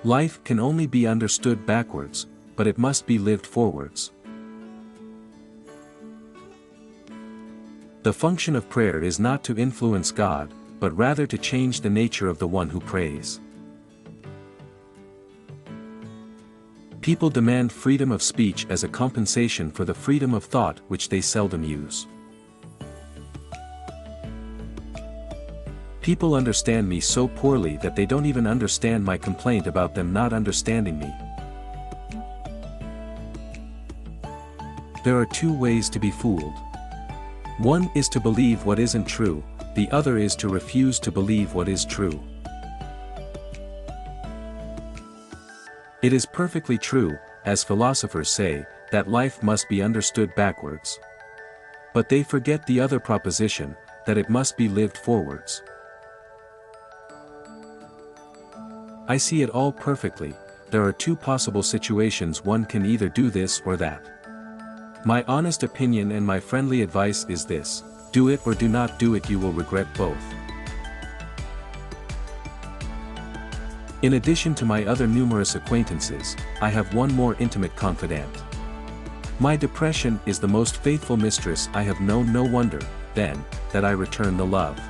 Life can only be understood backwards, but it must be lived forwards. The function of prayer is not to influence God, but rather to change the nature of the one who prays. People demand freedom of speech as a compensation for the freedom of thought which they seldom use. People understand me so poorly that they don't even understand my complaint about them not understanding me. There are two ways to be fooled. One is to believe what isn't true, the other is to refuse to believe what is true. It is perfectly true, as philosophers say, that life must be understood backwards. But they forget the other proposition, that it must be lived forwards. I see it all perfectly. There are two possible situations: one can either do this or that. My honest opinion and my friendly advice is this: do it or do not do it, you will regret both. In addition to my other numerous acquaintances, I have one more intimate confidant. My depression is the most faithful mistress I have known. No wonder, then, that I return the love.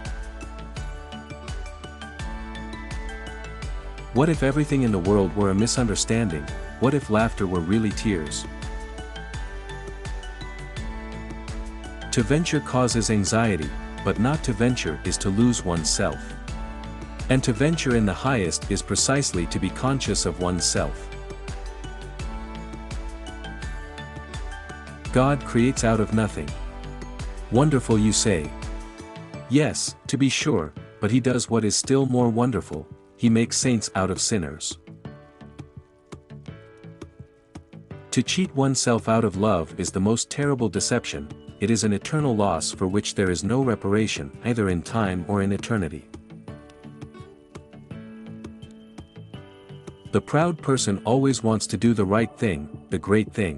What if everything in the world were a misunderstanding? What if laughter were really tears? To venture causes anxiety, but not to venture is to lose oneself. And to venture in the highest is precisely to be conscious of oneself. God creates out of nothing. Wonderful, you say? Yes, to be sure, but he does what is still more wonderful: he makes saints out of sinners. To cheat oneself out of love is the most terrible deception. It is an eternal loss for which there is no reparation, either in time or in eternity. The proud person always wants to do the right thing, the great thing.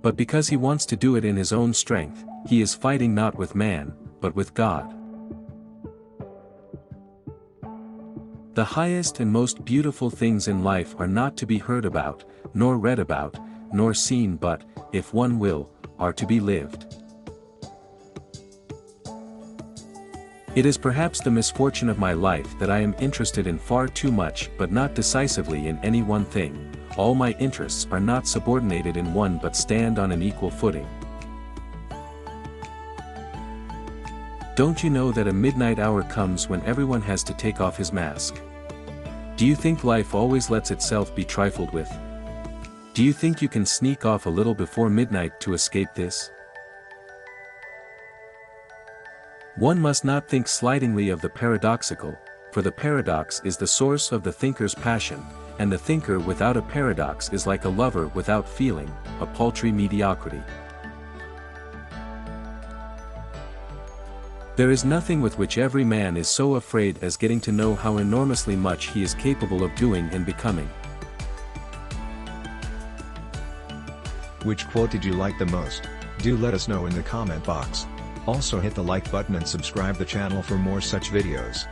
But because he wants to do it in his own strength, he is fighting not with man, but with God. The highest and most beautiful things in life are not to be heard about, nor read about, nor seen, but, if one will, are to be lived. It is perhaps the misfortune of my life that I am interested in far too much but not decisively in any one thing. All my interests are not subordinated in one but stand on an equal footing. Don't you know that a midnight hour comes when everyone has to take off his mask? Do you think life always lets itself be trifled with? Do you think you can sneak off a little before midnight to escape this? One must not think slightingly of the paradoxical, for the paradox is the source of the thinker's passion, and the thinker without a paradox is like a lover without feeling, a paltry mediocrity. There is nothing with which every man is so afraid as getting to know how enormously much he is capable of doing and becoming. Which quote did you like the most? Do let us know in the comment box. Also hit the like button and subscribe the channel for more such videos.